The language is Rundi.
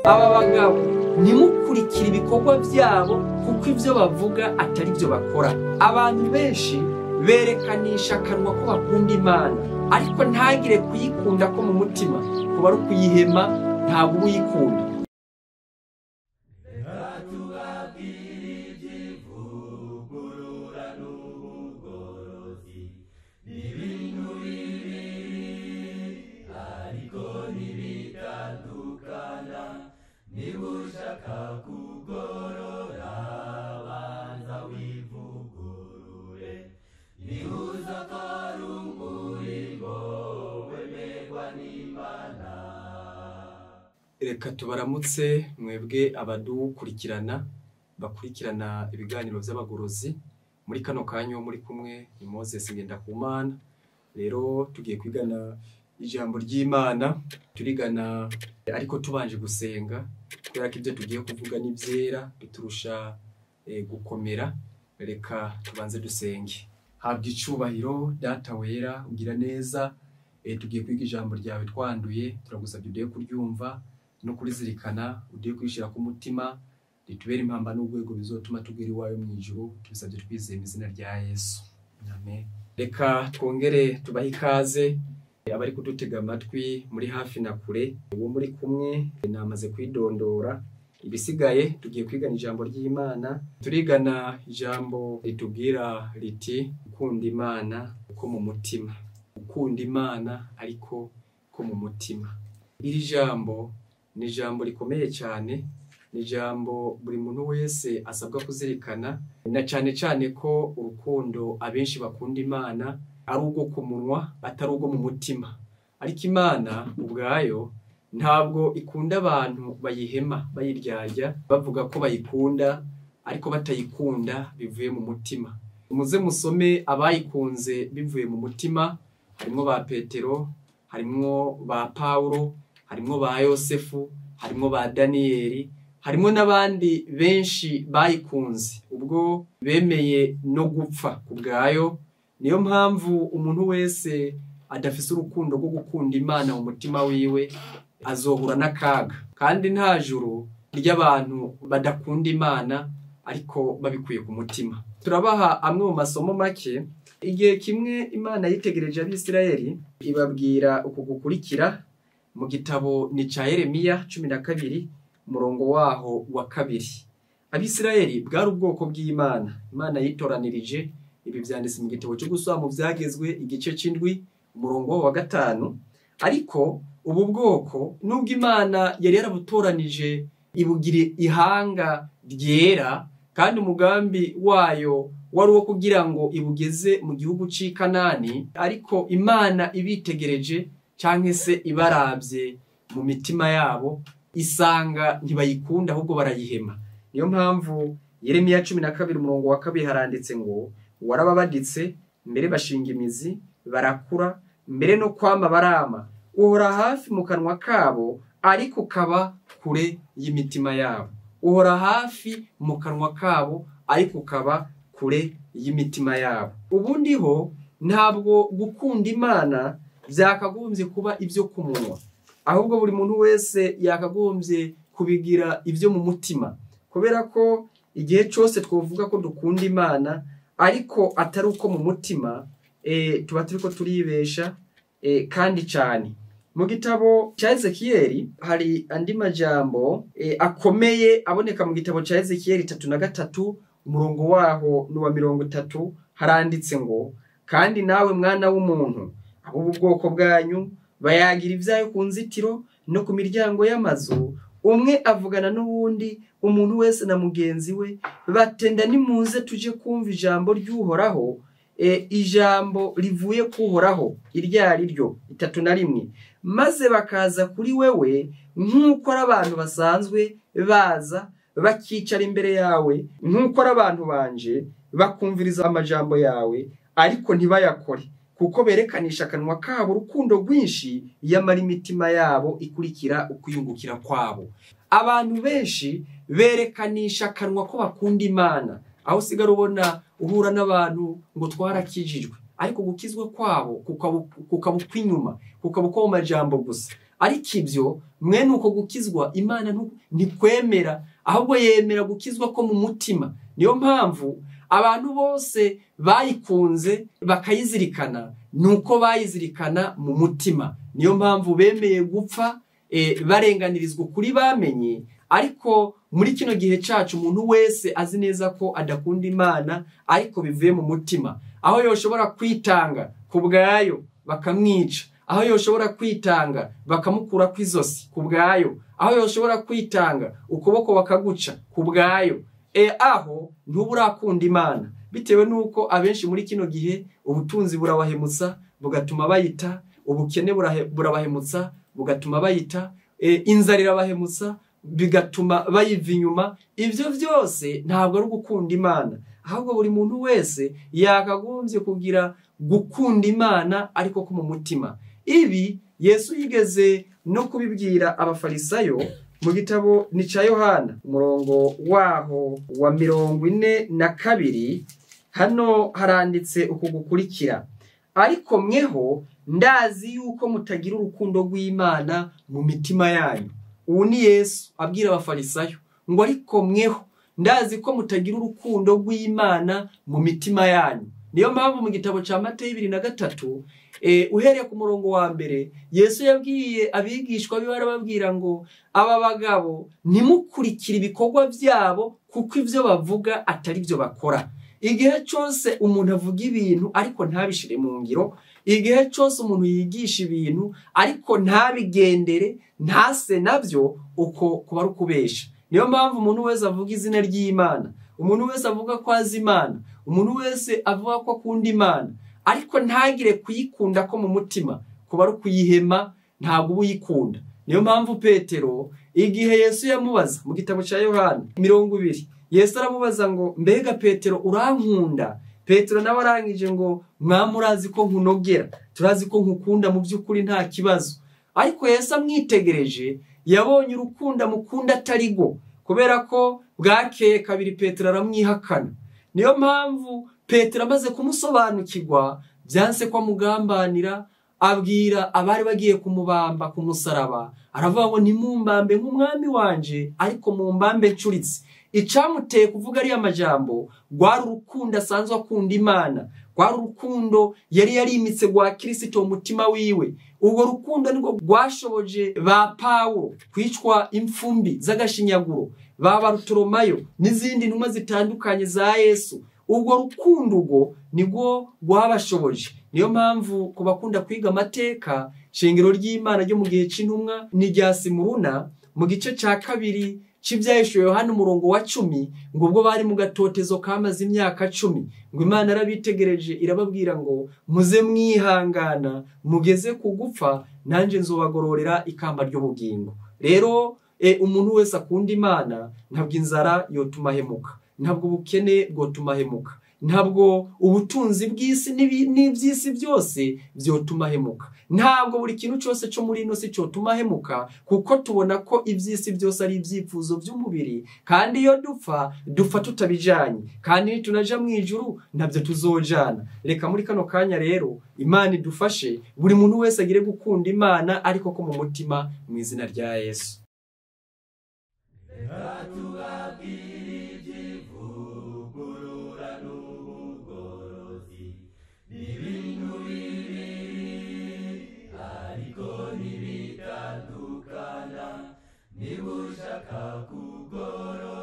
aba bagabo ntimukurikire ibikorwa byabo kuko ibyo bavuga atari byo bakora. Abantu benshi berekanisha akanwa ko bakunda Imana ariko ntagire kuyikunda ko mu mutima, kuba ari ukuyihema ntabwo uba uyikunda. Reka tubaramutse mwebwe abadukurikirana bakurikirana ibiganiro by'abagorozi. Muri kano kanya muri kumwe ni Moses Ngendakumana. Rero tugiye kwigana ijambo ry'Imana, turigana ariko tubanje gusenga kubera ko ibyo tugiye kuvuga ni byera biturusha gukomera. Reka tubanze dusenge. Habwa icubahiro Data wera, ugira neza. Tugiye kwiga ijambo ryawe twanduye, turagusabye ugiye kuryumva no kurizirikana, ugiye kwishira ku mutima, ritubere impamba n'urwego bizotuma tubwira iwawe mu ijuru. Tubisabye twizeye mu izina rya Yesu, amen. Reka twongere tubahe ikaze abari kudutega amatwi muri hafi na kure. Uwo muri kumwe namaze kwidondora, ibisigaye tugiye kwigana ijambo ry'Imana. Turigana ijambo ritubwira riti gukunda Imana uko mu mutima, gukunda Imana ariko ko mu mutima. Iri jambo ni ijambo rikomeye cyane, ni ijambo buri muntu wese asabwa kuzirikana, na cyane cyane ko urukundo abenshi bakunda Imana ari ubwo ku munwa atari ubwo mu mutima. Ariko Imana ubwayo ntabwo ikunda abantu bayihema bayiryarya bavuga ko bayikunda ariko batayikunda bivuye mu mutima. Muze musome abayikunze bivuye mu mutima. Harimo ba Petero, harimo ba Paulo, harimo ba Yosefu, harimo ba Daniyeli, harimo n'abandi benshi bayikunze ubwo bemeye no gupfa kubwayo. Niyo mpamvu umuntu wese adafise urukundo rwo gukunda Imana mu mutima wiwe azohura n'akaga, kandi nta juru ry'abantu badakunda Imana ariko babikuye ku mutima. Turabaha amwe mu masomo make. Igihe kimwe Imana yitegereje Abisirayeli ibabwira uku gukurikira mu gitabo ni ca Yeremiya 12 umurongo waho wa 2. Abisirayeli bwari ubwoko bw'Imana, Imana yitoranirije. Ibi byanditse mu gitabo cyo gusoma mu byagezwe igice c'indwi umurongo wa 5. Ariko ubu bwoko nubwo Imana yari yarabutoranije ibugire ihanga ryera, kandi umugambi wayo wari uwo kugira ngo ibugeze mu gihugu c'i Kanani, ariko Imana ibitegereje canke se ibarabye mu mitima yabo isanga ntibayikunda ahubwo barayihema. Niyo mpamvu Yeremiya 12 umurongo wa 2 haranditse ngo warababaditse mbere bashinga imizi barakura, mbere no kwama barama, uhora hafi mu kanwa kabo ariko kaba kure y'imitima yabo. Uhora hafi mu kanwa kabo ariko kaba kure y'imitima yabo. Ubundi ho ntabwo gukunda Imana byakagombye kuba ibyo ku munwa, ahubwo buri muntu wese yakagombye kubigira ibyo mu mutima, kubera ko igihe cyose twovuga ko dukunda Imana ariko atari uko mu mutima, tuba turiko turibesha kandi cyane. Mu gitabo cya Ezekiyeli hari andi majambo akomeye aboneka mu gitabo cya Ezekiyeli 3:3 umurongo waho n'uwa 30 haranditse ngo, kandi nawe mwana w'umuntu, abo bwoko bwanyu bayagira ivyayo ku nzitiro no ku miryango y'amazu, umwe avugana n'uwundi, umuntu wese na mugenzi we, batenda nimuze tuje kumva ijambo ry'Uhoraho. Ijambo rivuye kuhoraho iryari ryo 3:1, maze bakaza kuri wewe nk'uko ari abantu basanzwe baza bakicara imbere yawe, nk'uko ari abantu banje bakumviriza amajambo yawe ariko ntibayakore, kuko berekanisha akanwa kabo urukundo rwinshi yamara imitima yabo ikurikira ukuyungukira kwabo. Abantu benshi berekanisha akanwa ko bakunda Imana, aho sigara ubona uhura n'abantu ngo twarakijijwe, ariko gukizwa kwabo kukaba kw'inyuma, kukaba uko mu majambo gusa. Ariko ibyo mwene uko gukizwa Imana ntikwemera, ahubwo yemera gukizwa ko mu mutima. Niyo mpamvu abantu bose bayikunze bakayizirikana, nuko bayizirikana mu mutima. Niyo mpamvu bemeye gupfa barenganirizwa kuri bamenye. Ariko muri kino gihe cacu umuntu wese azi neza ko adakunda Imana, ariko bivuye mu mutima. Aho yoshobora kwitanga kubwayo bakamwica, aho yoshobora kwitanga bakamukura kw'izosi kubwayo, aho yoshobora kwitanga ukuboko bakaguca kubwayo, aho ntuburakunda Imana. Bitewe nuko abenshi muri kino gihe ubutunzi burabahemutsa bugatuma bayita, ubukene burabahemutsa bugatuma bayita, inzara irabahemutsa bigatuma bayiva inyuma. Ivyo vyose ntabwo ari gukunda Imana, ahubwo buri muntu wese yakagombye kugira gukunda Imana ariko ko mu mutima. Ibi Yesu yigeze no kubibwira abafarisayo mu gitabo ni ca Yohana umurongo waho wa 42. Hano haranditse uku gukurikira: ariko mweho ndazi yuko mutagira urukundo rw'Imana mu mitima yanyu. Ubu ni Yesu abwira abafarisayo ngo ariko mweho ndazi ko mutagira urukundo rw'Imana mu mitima yanyu. Niyo mpamvu mu gitabo ca Mateyo 2:3 uhereye ku murongo wa mbere Yesu yabwiye abigishwa be barababwira ngo aba bagabo ntimukurikire ibikorwa byabo, kuko ivyo bavuga atari byo bakora. Igihe cyose umuntu avuga ibintu ariko ntabishire mu ngiro, igihe cyose umuntu yigisha ibintu ariko ntabigendere, ntase navyo, uko kuba ari kubesha. Niyo mpamvu umuntu wese avuga izina ry'Imana, umuntu wese avuga ko azi Imana, umuntu wese avuga ko akunda Imana, ariko ntagire kuyikunda ko mu mutima, kuba ari kuyihema, ntabwo uyikunda. Niyo mpamvu Petero igihe Yesu yamubaza mu gitabo ca Yohana 20, Yesu aramubaza ngo mbega Petero urankunda? Petero nawe arangije ngo mwamurazi ko nkunogera, turazi ko nkukunda mu by'ukuri nta kibazo. Ariko Yesu amwitegereje yabonye urukunda mukunda atarigo, kubera ko bwakeye kabiri Petero aramwihakana. Niyo mpamvu Petero amaze kumusobanukirwa byanse ko amugambanira, abwira abari bagiye kumubamba ku musaraba, aravuga ngo ntimumbambe nk'umwami wanje, ariko mumbambe ncuritse. Icamuteye kuvuga ari amajambo rwari urukundo asanzwe akunda Imana, rwari urukundo yari yarimitse rwa Kristo umutima wiwe. Ubwo rukundo niko rwashoboje ba Pawulo kwicwa imfumbi z'agashinyaguro, ba Barutolomayo n'izindi ntumwa zitandukanye za Yesu. Ubwo rukundo ubwo nibwo rwabashoboje. Niyo mpamvu kubakunda kwiga amateka, shengero ry'Imana ryo mu gihe c'intumwa ni rya Simuruna mu gice ca 2 c'Ivyahishuriwe Yohana umurongo wa 10, ngo ubwo bari mu gatotezo kamaze imyaka 10, ngo Imana yarabitegereje irababwira ngo muze mwihangana mugeze kugupfa, nanje nzobagororera ikamba ry'ubugingo. Rero umuntu wese akunda Imana ntabwo inzara yotuma hemuka, ntabwo ubukene bwotuma hemuka, ntabwo ubutunzi bw'isi n'iby'isi byose byotuma hemuka, ntabwo buri kintu cyose cyo muri ino si cyotuma hemuka, kuko tubona ko iby'isi byose ari ibyipfuzo by'umubiri, kandi iyo dupfa tutabijanye, kandi nitunaja mu ijuru ntabyo tuzojana. Reka muri kano kanya rero Imana idufashe buri muntu wese agire gukunda Imana ariko ko mu mutima, mu izina rya Yesu. Nibushaka kugorora